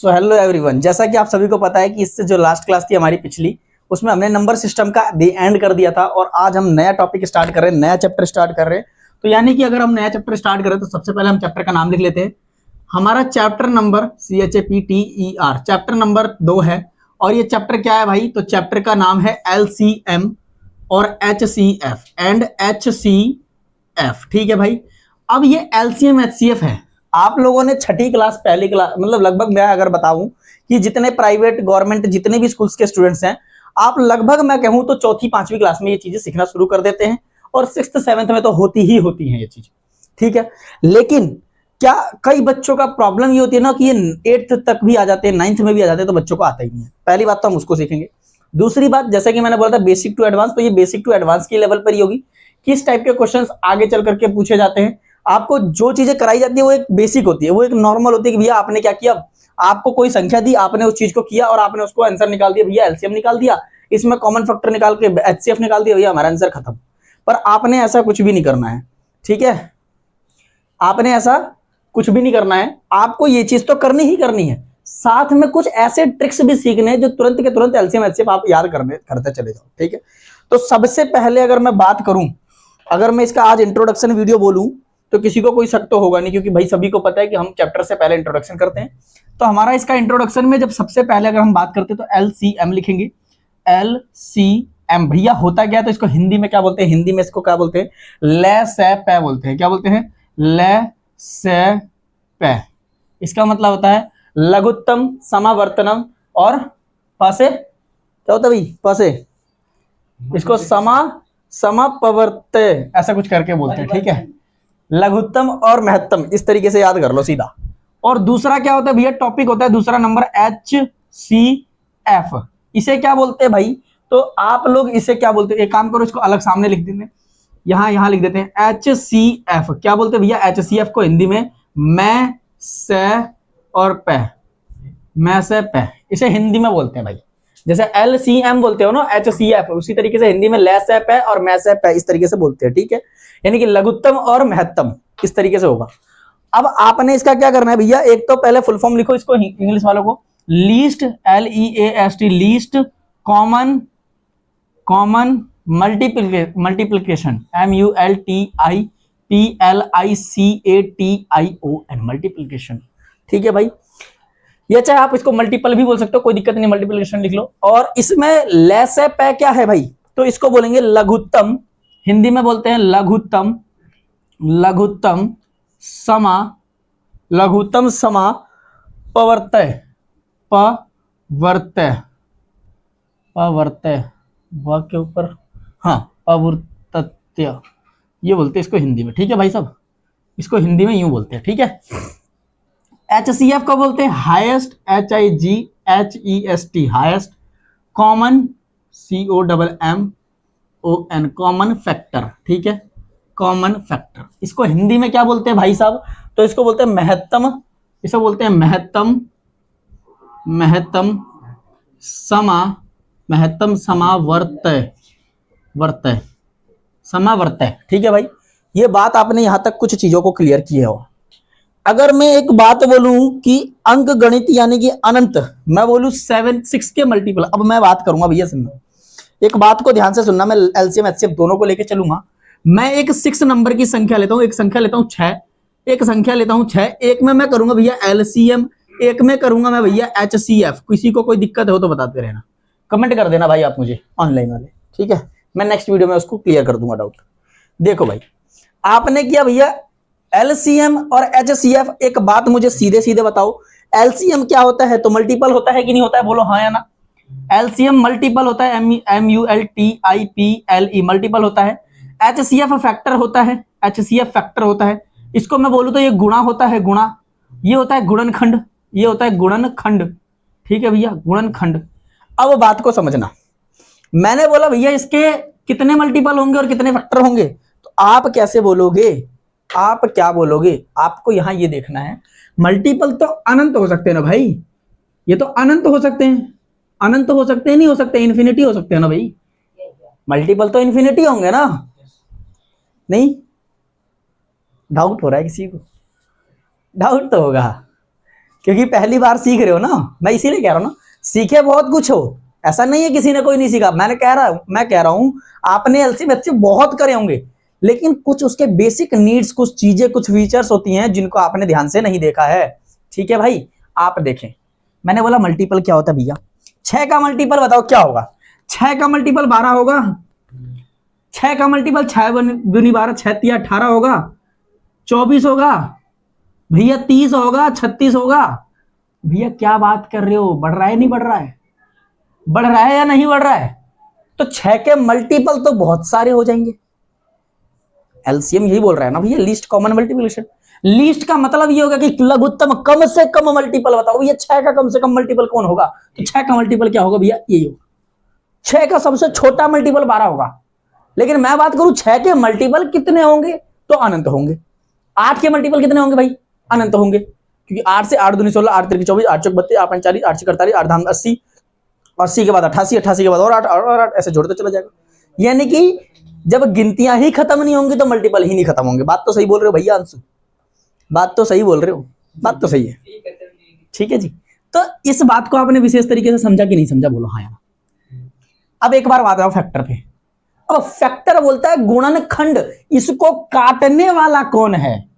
So hello everyone, जैसा कि आप सभी को पता है कि इससे जो लास्ट क्लास थी हमारी पिछली, उसमें हमने नंबर सिस्टम का एंड कर दिया था और आज हम नया टॉपिक स्टार्ट कर रहे हैं, नया चैप्टर स्टार्ट कर रहे हैं। तो यानी कि अगर हम नया चैप्टर स्टार्ट करें तो सबसे पहले हम चैप्टर का नाम लिख लेते हैं। हमारा chapter number CHAPTER chapter number 2 है। और ये चैप्टर क्या है भाई? तो चैप्टर का नाम है LCM और HCF एंड HCF। ठीक है भाई। अब ये LCM HCF है। आप लोगों ने छठी क्लास, पहली क्लास, मतलब लगभग मैं अगर बताऊं कि जितने प्राइवेट गवर्नमेंट जितने भी स्कूल्स के स्टूडेंट्स हैं, आप लगभग मैं कहूं तो चौथी पांचवी क्लास में ये चीजें सीखना शुरू कर देते हैं और 6th 7th में तो होती ही होती हैं ये चीज। ठीक है, लेकिन क्या कई बच्चों का प्रॉब्लम ये होती है ना कि ये 8th तक भी आ जाते हैं, 9th में भी आ जाते हैं, तो बच्चों को आता ही नहीं है। पहली बात तो हम उसको सीखेंगे। दूसरी बात, जैसा कि मैंने बोला था बेसिक टू एडवांस, तो ये बेसिक टू एडवांस की लेवल पर ही होगी। किस टाइप के क्वेश्चंस आगे चल करके पूछे जाते हैं। आपको जो चीजें कराई जाती है वो एक बेसिक होती है, वो एक नॉर्मल होती है कि भैया आपने क्या किया, आपको कोई संख्या दी, आपने उस चीज को किया और आपने उसको आंसर निकाल दिया, भैया एलसीएम निकाल दिया, इसमें कॉमन फैक्टर निकाल के एचसीएफ निकाल दिया, भैया हमारा आंसर खत्म। पर आपने ऐसा कुछ भी नहीं करना है। ठीक है, आपने ऐसा कुछ भी नहीं करना है। आपको ये चीज तो करनी ही करनी है, साथ में कुछ ऐसे ट्रिक्स भी सीखने हैं जो तुरंत के तुरंत एलसीएम एचसीएफ आप याद करते चले जाओ। ठीक है, तो सबसे पहले अगर मैं बात करूं, अगर मैं इसका आज इंट्रोडक्शन वीडियो बोलूं तो किसी को कोई शक तो होगा नहीं, क्योंकि भाई सभी को पता है कि हम चैप्टर से पहले इंट्रोडक्शन करते हैं। तो हमारा इसका इंट्रोडक्शन में जब सबसे पहले अगर हम बात करते हैं तो LCM लिखेंगे। LCM भैया होता क्या है? तो इसको हिंदी में क्या बोलते हैं? हिंदी में इसको क्या बोलते हैं? ले से पे बोलते हैं। क्या बोलते हैं? ले से पे। इसका मतलब होता है लघुत्तम, समावर्तनम और पासे। क्या होता है भाई? पासे। इसको समापवर्त्य ऐसा कुछ करके बोलते हैं। ठीक है, लघुत्तम और महत्तम, इस तरीके से याद कर लो सीधा। और दूसरा क्या होता है भैया? टॉपिक होता है दूसरा नंबर HCF। इसे क्या बोलते हैं भाई? तो आप लोग इसे क्या बोलते हैं? एक काम करो, इसको अलग सामने लिख देते हैं, यहां लिख देते हैं HCF। क्या बोलते हैं भैया HCF को हिंदी में? मैं से और पे, मैं से पे, इसे हिंदी में बोलते हैं भाई। जैसे LCM बोलते हो ना, HCF, उसी तरीके से हिंदी में ले से पे और मैं से पे, इस तरीके से बोलते हैं। ठीक है, यानी कि लघुत्तम और महत्तम, इस तरीके से होगा। अब आपने इसका क्या करना है भैया? एक तो पहले फुल फॉर्म लिखो इसको, इंग्लिश वालों को, least, LEAST, least common multiplication, MULTIPLICATION, multiplication. ठीक है भाई, ये चाहे आप इसको मल्टीपल भी बोल सकते हो, कोई दिक्कत नहीं, मल्टीप्लिकेशन लिख लो। और इसमें ले से पे क्या है भाई? तो इसको बोलेंगे लघुत्तम, हिंदी में बोलते हैं लघुत्तम, लघुत्तम समा, लघुत्तम समा पवर्तय, पवर्तय, पवर्तय व के ऊपर, हाँ, पवर्तत्य, ये बोलते हैं इसको हिंदी में। ठीक है भाई साहब, इसको हिंदी में यूं बोलते हैं। ठीक है, HCF को बोलते हैं highest, HIGHEST, highest common, COMMON, common factor. ठीक है, कॉमन फैक्टर। इसको हिंदी में क्या बोलते हैं भाई साहब? तो इसको बोलते हैं महत्तम, इसको बोलते हैं महत्तम, महत्तम समावर्तय, वर्तय, समावर्तय। ठीक है भाई, ये बात आपने यहां तक कुछ चीजों को क्लियर किया हो। अगर मैं एक बात बोलूं कि अंक गणित यानी कि अनंत, मैं बोलूं 6 के मल्टीपल, अब मैं बात करूंगा भैया, सुनना, एक बात को ध्यान से सुनना, मैं LCM HCF दोनों को लेकर चलूंगा। मैं एक 6 नंबर की संख्या लेता हूं, एक संख्या लेता हूं 6, एक संख्या लेता हूं 6, एक में मैं करूंगा भैया LCM, एक में करूंगा मैं भैया HCF। किसी को कोई दिक्कत हो तो बताते रहना, कमेंट कर देना भाई आप मुझे, ऑनलाइन वाले। ठीक है, मैं नेक्स्ट वीडियो में उसको क्लियर कर दूंगा डाउट। देखो भाई, आपने किया भैया LCM और HCF, एक बात मुझे सीधे सीधे बताओ, LCM क्या होता है? तो मल्टीपल होता है कि नहीं होता है? बोलो हाँ या ना। LCM मल्टीपल होता है, MULTIPLE, मल्टीपल होता है। HCF फैक्टर होता है, HCF फैक्टर होता है। इसको मैं बोलूं तो ये गुणा होता है, गुणा, ये होता है गुणनखंड, ये होता है गुणनखंड। ठीक है भैया, गुणनखंड। अब बात को समझना, मैंने बोला भैया इसके कितने मल्टीपल होंगे और कितने फैक्टर होंगे, तो आप कैसे बोलोगे? आप क्या बोलोगे? आपको यहां ये देखना है, मल्टीपल तो अनंत हो सकते हैं ना भाई, ये तो अनंत हो सकते हैं, अनंत हो सकते हैं, नहीं हो सकते, इन्फिनिटी हो सकते हैं ना भाई। मल्टीपल तो इन्फिनिटी होंगे ना? नहीं, डाउट हो रहा है किसी को? डाउट तो होगा। क्योंकि पहली बार सीख रहे हो ना, मैं इसीलिए कह रहा हूं ना, सीखे बहुत कुछ हो, ऐसा नहीं है किसी ने कोई नहीं सीखा। मैं कह रहा हूं आपने एलसीएम एचसीएफ बहुत करे होंगे, लेकिन कुछ उसके बेसिक नीड्स, कुछ चीजें, कुछ फीचर्स होती हैं जिनको आपने ध्यान से नहीं देखा है। ठीक है भाई, आप देखें, मैंने बोला मल्टीपल क्या होता है भैया, 6 का मल्टीपल बताओ क्या होगा। 6 का मल्टीपल 12 होगा, 6 का मल्टीपल 6 दूनी 12, 6 तिया 18 होगा, 24 होगा भैया, 30 होगा, 36 होगा। भैया क्या बात कर रहे हो, बढ़ रहा है नहीं बढ़ रहा है, बढ़ रहा है या नहीं बढ़ रहा है? तो 6 के मल्टीपल तो बहुत सारे हो जाएंगे। एलसीएम यही बोल रहा है ना भैया, लीस्ट कॉमन मल्टीप्लिकेशन। लीस्ट का मतलब ये होगा कि लघुत्तम, कम से कम मल्टीपल बताओ भैया। 6 का कम से कम मल्टीपल कौन होगा? तो 6 का मल्टीपल क्या होगा भैया, यही होगा। 6 का सबसे छोटा मल्टीपल 12 होगा, लेकिन मैं बात करूं 6 के मल्टीपल कितने होंगे, तो अनंत होंगे। 8 के मल्टीपल कितने होंगे भाई, अनंत होंगे, क्योंकि 8 से 8 दूनी 16, 8 तिरकी 24, 8 चौक 32, 8 पंच 40, 8 छक 48, 8 धाम 80, 80 के बाद 88, 88 के बाद और 8 और 8, ऐसे जोड़ते चला जाएगा। यानी कि जब गिनतियां ही खत्म नहीं होंगी तो मल्टीपल ही नहीं खत्म होंगे। बात तो सही बोल रहे हो भैया अंशु, बात तो सही बोल रहे हो, बात तो सही है। ठीक है जी, तो इस बात को आपने विशेष तरीके से समझा कि नहीं समझा, बोलो हाँ यार। अब एक बार बात आओ फैक्टर पे। अब फैक्टर बोलता है गुणनखंड, इसको काटने वाला कौन है?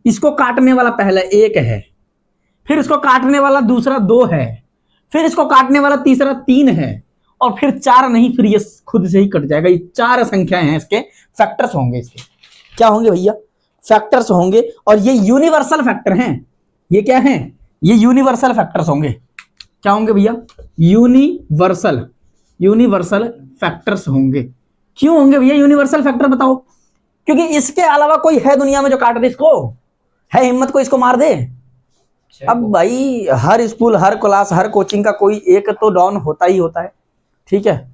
इसको काटने वाला पहला 1 है, फिर इसको काटने वाला दूसरा 2 है, फिर इसको काटने वाला तीसरा 3 है, और फिर 4 नहीं, फिर ये खुद से ही कट जाएगा। ये 4 संख्याएं हैं, इसके फैक्टर्स होंगे। इसके क्या होंगे भैया, फैक्टर्स होंगे, और ये यूनिवर्सल फैक्टर हैं। ये क्या हैं, ये यूनिवर्सल फैक्टर्स होंगे। क्या होंगे भैया, यूनिवर्सल फैक्टर्स होंगे। क्यों होंगे भैया यूनिवर्सल फैक्टर, बताओ? क्योंकि इसके अलावा कोई है दुनिया में जो काट दे इसको, है हिम्मत को इसको मार दे? अब भाई हर स्कूल, हर क्लास, हर कोचिंग का कोई एक तो डॉन होता ही होता है। ठीक है,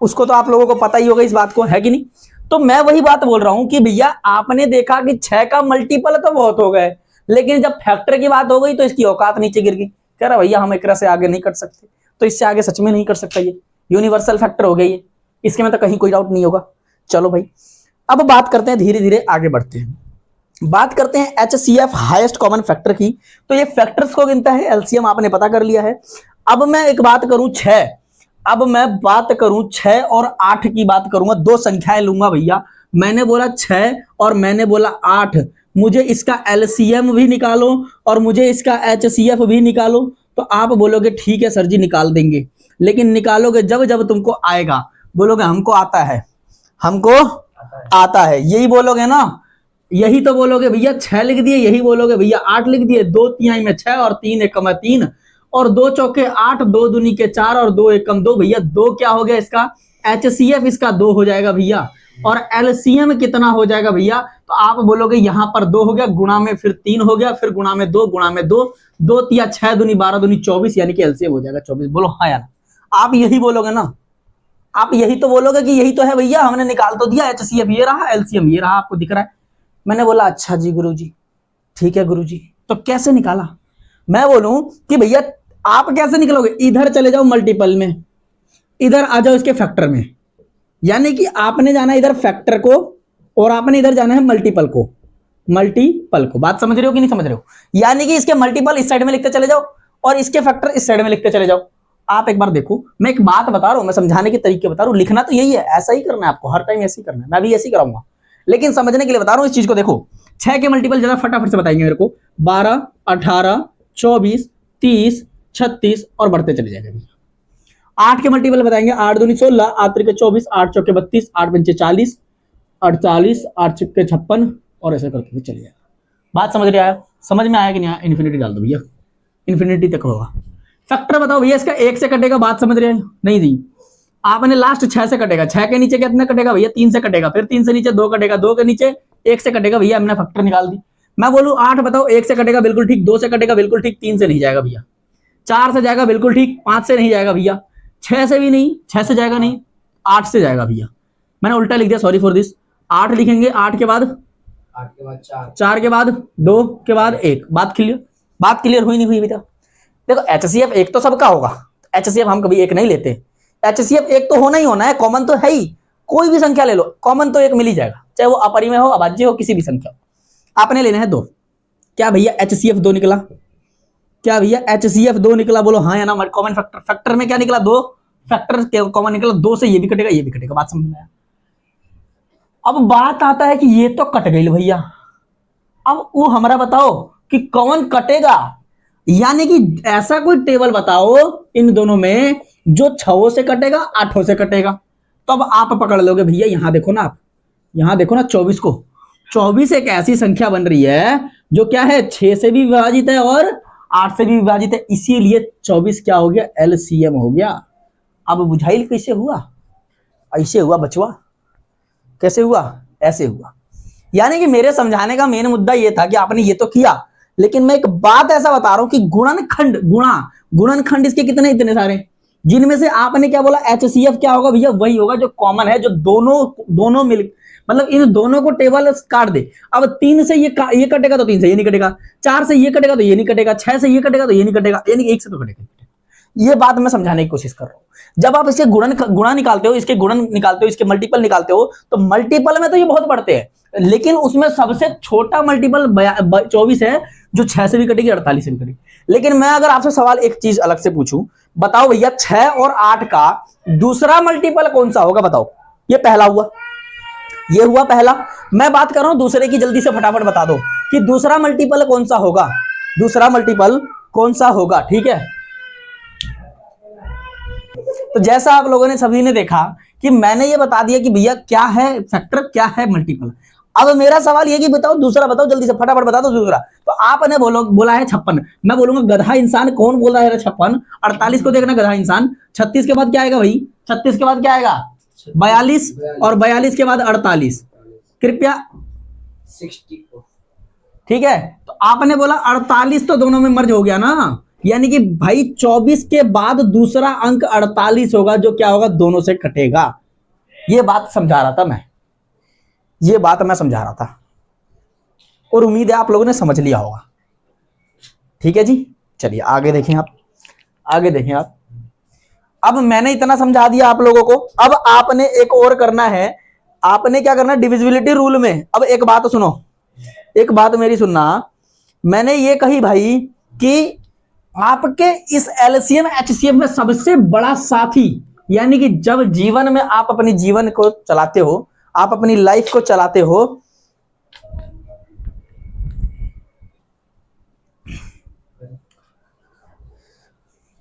उसको तो आप लोगों को पता ही होगा इस बात को, है कि नहीं? तो मैं वही बात बोल रहा हूं कि भैया आपने देखा कि 6 का मल्टीपल तो बहुत हो गए, लेकिन जब फैक्टर की बात हो गई तो इसकी औकात नीचे गिर गई। कह रहा भैया हम एकरा से आगे नहीं कर सकते, तो इससे आगे सच में नहीं कर सकता, ये यूनिवर्सल फैक्टर हो गई है, इसके में तो कहीं कोई डाउट नहीं होगा। चलो भाई, अब बात करते हैं, धीरे धीरे आगे बढ़ते हैं, बात करते हैं एचसीएफ हाईएस्ट कॉमन फैक्टर की। तो ये फैक्टर्स को गिनता है, एलसीएम आपने पता कर लिया है। अब मैं एक बात करूं 6, अब मैं बात करूं 6 और 8 की बात करूंगा, 2 संख्याएं लूंगा भैया। मैंने बोला 6 और मैंने बोला 8, मुझे इसका एलसीएम भी निकालो और मुझे इसका एचसीएफ भी निकालो। तो आप बोलोगे ठीक है सर जी निकाल देंगे, लेकिन निकालोगे जब जब तुमको आएगा, बोलोगे हमको आता है, हमको आता है, यही बोलोगे ना, यही तो बोलोगे भैया। 6 लिख दिए, यही बोलोगे भैया 8 लिख दिए। 2 तिहाई में 6 और 3 एकम 3, और 2 चौके 8, 2 दूनी के 4 और 2 एकम 2। भैया 2 क्या हो गया इसका, एचसीएफ इसका 2 हो जाएगा भैया, और एलसीएम कितना हो जाएगा भैया? तो आप बोलोगे यहां पर 2 हो गया, गुणा में फिर 3 हो गया, फिर गुणा में 2, गुणा में 2, 2 तिया 6 दूनी 12 दूनी 24, यानी कि एलसीएम हो जाएगा 24। बोलो हाँ यार, आप यही बोलोगे ना, आप यही तो बोलोगे कि यही तो है भैया, हमने निकाल तो दिया, एचसीएफ ये रहा, एलसीएम ये रहा, आपको दिख रहा है। मैंने बोला अच्छा जी गुरुजी, ठीक है गुरुजी, तो कैसे निकाला? मैं बोलूं कि भैया आप कैसे निकलोगे, इधर चले जाओ मल्टीपल में, इधर आ जाओ इसके फैक्टर में, यानी कि आपने जाना इधर फैक्टर को और आपने इधर जाना है मल्टीपल को, मल्टीपल को। बात समझ रहे हो कि नहीं समझ रहे हो? यानी कि इसके मल्टीपल इस साइड में लिखते चले जाओ और इसके फैक्टर इस साइड में लिखते चले जाओ। आप एक बार देखो, मैं एक बात बता रहा हूं, मैं समझाने के तरीके बता रहा हूं, लिखना तो यही है, ऐसा ही करना है आपको, हर टाइम ऐसे ही करना है, मैं भी ऐसे ही कराऊंगा, लेकिन समझने के लिए बता रहा हूं इस चीज को। देखो 6 के मल्टीपल जरा फटाफट से बताएंगे मेरे को, 12, 18, 24, 30, 36 और बढ़ते चले जाएंगे। 8 के मल्टीपल बताएंगे, 8 दूनी 16, 8 त्रिके 24, 8 चौके 32, 8 पंचे 40, 48, 8 छिक्के 56 और ऐसे करते हुए चले जाएगा। बात समझ रहे आया, समझ में आया कि नहीं आया? इन्फिनिटी डाल दो भैया, इन्फिनिटी तक होगा। फैक्टर बताओ भैया, इसका 1 से कटेगा, बात समझ रहे हैं नहीं जी? आपने लास्ट 6 से कटेगा, 6 के नीचे कितना कटेगा भैया? 3 से कटेगा, फिर 3 से नीचे 2 कटेगा, 2 के नीचे 1 से कटेगा भैया, हमने फैक्टर निकाल दी। मैं बोलूं 8 बताओ, 1 से कटेगा बिल्कुल ठीक, 2 से कटेगा बिल्कुल ठीक, 3 से नहीं जाएगा भैया, 4 से जाएगा बिल्कुल ठीक, 5 से नहीं जाएगा भैया, 6 से भी नहीं, 6 से जाएगा नहीं, 8 से जाएगा भैया। मैंने उल्टा लिख दिया, सॉरी फॉर दिस। 8 लिखेंगे, 8 के बाद 4 के बाद 2 के बाद 1। बात क्लियर हुई नहीं हुई बेटा? देखो एचसीएफ एक तो सबका होगा, एचसीएफ हम कभी एक नहीं लेते, एचसीएफ एक तो होना ही होना है, कॉमन तो है ही, कोई भी संख्या ले लो कॉमन तो एक मिल ही जाएगा, चाहे वो अपरिमेय हो, अभाज्य हो, किसी भी संख्या हो। आपने लेना है 2। क्या भैया एचसीएफ 2 निकला? क्या भैया HCF 2 निकला, बोलो हाँ या ना। कॉमन फैक्टर, फैक्टर में क्या निकला, 2 फैक्टर कॉमन निकला, 2 से ये भी कटेगा ये भी कटेगा। बात समझ में आया। अब बात आता है कि ये तो कट गई भैया, अब वो हमारा बताओ कि कौन कटेगा, यानी कि ऐसा कोई टेबल बताओ इन दोनों में जो 6 से कटेगा 8 से कटेगा। तो अब आप पकड़ लोगे भैया, यहां देखो ना, आप यहां देखो ना 24 को। 24 एक ऐसी संख्या बन रही है जो क्या है 6 से भी विभाजित है और 8 से भी विभाजित है, इसीलिए 24 क्या हो गया, LCM हो गया। अब बुझाइल कैसे हुआ, ऐसे हुआ बचवा, कैसे हुआ, ऐसे हुआ। यानी कि मेरे समझाने का मेन मुद्दा ये था कि आपने ये तो किया, लेकिन मैं एक बात ऐसा बता रहा हूं कि गुणनखंड, गुणनखंड इसके कितने, इतने सारे, जिनमें से आपने क्या बोला HCF क्या होगा भैया, वही होगा जो कॉमन है, जो दोनों मिल, मतलब इन दोनों को टेबल काट दे। अब 3 से ये कटेगा तो 3 से ये नहीं कटेगा, 4 से ये कटेगा तो ये नहीं कटेगा, 6 से ये कटेगा तो ये नहीं कटेगा, यानी 1 से तो कटेगा। ये बात मैं समझाने की कोशिश कर रहा हूं। जब आप इसे गुणा निकालते हो, इसके गुणन निकालते हो, इसके मल्टीपल निकालते हो, तो मल्टीपल में तो ये बहुत बढ़ते हैं, लेकिन उसमें सबसे छोटा मल्टीपल 24 है, जो 6 से भी कटेगी 48 से भी कटेगी। लेकिन मैं अगर आपसे सवाल एक चीज अलग से पूछूं, बताओ भैया 6 और 8 का दूसरा मल्टीपल कौन सा होगा, बताओ। ये पहला हुआ, ये हुआ पहला। मैं बात कर रहा हूं दूसरे की, जल्दी से फटाफट बता दो कि दूसरा मल्टीपल कौन सा होगा, दूसरा मल्टीपल कौन सा होगा, ठीक है। तो जैसा आप लोगों ने सभी ने देखा कि मैंने ये बता दिया कि भैया क्या है फैक्टर, क्या है मल्टीपल। अब मेरा सवाल ये कि बताओ दूसरा, बताओ जल्दी से फटाफट बता दो दूसरा। तो आपने बोला है 56, मैं बोलूंगा गधा इंसान, कौन बोल रहा है 56, 48 को देखना गधा इंसान। 36 के बाद क्या आएगा भाई, 36 के बाद क्या आएगा 42, और 42 के बाद 48, कृपया 64, ठीक है। तो आपने बोला 48, तो दोनों में मर्ज हो गया ना, यानी कि भाई 24 के बाद दूसरा अंक 48 होगा, जो क्या होगा, दोनों से कटेगा। ये बात समझा रहा था मैं, ये बात मैं समझा रहा था, और उम्मीद है आप लोगों ने समझ लिया होगा। ठीक है जी, चलिए आगे देखें आप, आगे देखें आप। अब मैंने इतना समझा दिया आप लोगों को, अब आपने एक और करना है। आपने क्या करना है, डिविजिबिलिटी रूल में। अब एक बात सुनो, एक बात मेरी सुनना, मैंने ये कही भाई कि आपके इस LCM HCF में सबसे बड़ा साथी, यानी कि जब जीवन में आप अपनी जीवन को चलाते हो, आप अपनी लाइफ को चलाते हो,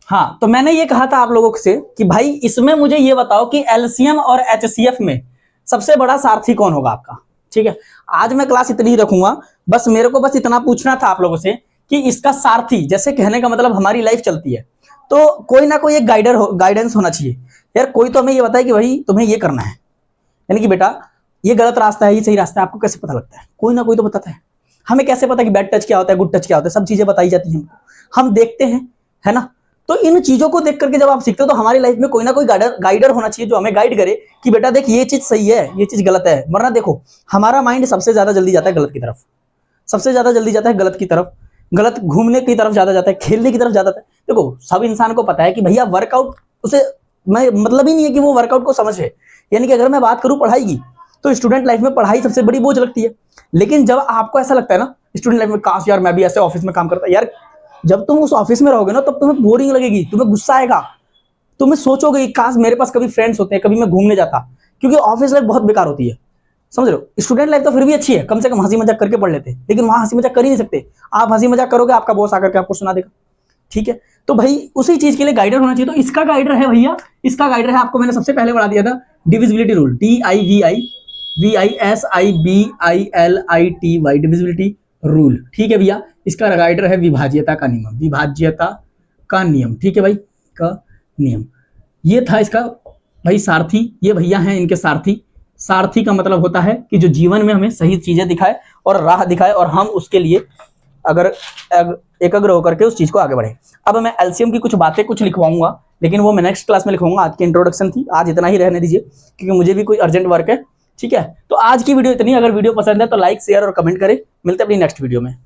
हाँ, तो मैंने ये कहा था आप लोगों से कि भाई इसमें मुझे ये बताओ कि LCM और HCF में सबसे बड़ा सारथी कौन होगा आपका। ठीक है, आज मैं क्लास इतनी ही रखूंगा, बस मेरे को बस इतना पूछना था आप लोगों से कि इसका सारथी, जैसे कहने का मतलब हमारी लाइफ चलती है तो कोई ना कोई एक गाइडेंस होना चाहिए यार। कोई तो हमें ये बताए कि भाई तुम्हें ये करना है, यानी कि बेटा ये गलत रास्ता है, ये सही रास्ता है, आपको कैसे पता लगता है, कोई ना कोई तो बताता है। हमें कैसे पता कि बैड टच क्या होता है, गुड टच क्या होता है, सब चीजें बताई जाती हैं, हम देखते हैं, है ना। तो इन चीजों को देख करके जब आप सीखते हो तो हमारी लाइफ में कोई ना कोई गाइडर होना चाहिए जो हमें गाइड करे कि बेटा देख ये चीज सही है, ये चीज गलत है। वरना देखो हमारा माइंड सबसे ज्यादा जल्दी जाता है गलत की तरफ, सबसे ज्यादा जल्दी जाता है गलत की तरफ, गलत घूमने की तरफ ज्यादा जाता है, खेलने की तरफ ज्यादा जाता है। देखो सब इंसान को पता है कि भैया वर्कआउट, उसे मैं मतलब ही नहीं है कि वो वर्कआउट को समझे। यानी कि अगर मैं बात करूं पढ़ाई की, तो स्टूडेंट लाइफ में पढ़ाई सबसे बड़ी बोझ लगती है। लेकिन जब आपको ऐसा लगता है ना स्टूडेंट लाइफ में, काश यार मैं भी ऐसे ऑफिस में काम करता यार, जब तुम उस ऑफिस में रहोगे ना तब तुम्हें बोरिंग लगेगी, तुम्हें गुस्सा आएगा, तुम्हें सोचोगे कि काश मेरे पास कभी फ्रेंड्स होते हैं, कभी मैं घूमने जाता, क्योंकि ऑफिस लाइफ बहुत बेकार होती है, समझ रहे हो। स्टूडेंट लाइफ तो फिर भी अच्छी है, कम से कम हंसी मजाक करके पढ़ लेते हैं, लेकिन वहां हंसी मजाक कर ही नहीं सकते। आप हंसी मजाक करोगे आपका बॉस आकर के आपको सुना देगा, ठीक है। तो भाई उसी चीज के लिए गाइडर होना चाहिए। तो इसका गाइडर है भैया, इसका गाइडर है, आपको मैंने सबसे पहले बढ़ा दिया था divisibility rule, DIVIVISIBILITY, divisibility rule, ठीक है भैया। इसका गाइडर है विभाज्यता का नियम, विभाज्यता का नियम, ठीक है भाई, का नियम। ये था इसका भाई सारथी, ये भैया हैं इनके सारथी। सारथी का मतलब होता है कि जो जीवन में हमें सही चीजें दिखाए और राह दिखाए, और हम उसके लिए अगर एकाग्र होकर के उस चीज को आगे बढ़े। अब मैं LCM की कुछ बातें कुछ लिखवाऊंगा, लेकिन वो मैं नेक्स्ट क्लास में लिखवाऊंगा। आज की इंट्रोडक्शन थी, आज इतना ही रहने दीजिए क्योंकि मुझे भी कोई अर्जेंट वर्क है, ठीक है। तो आज की वीडियो इतनी, अगर वीडियो पसंद है तो लाइक शेयर और कमेंट करें। मिलते हैं अपनी नेक्स्ट वीडियो में।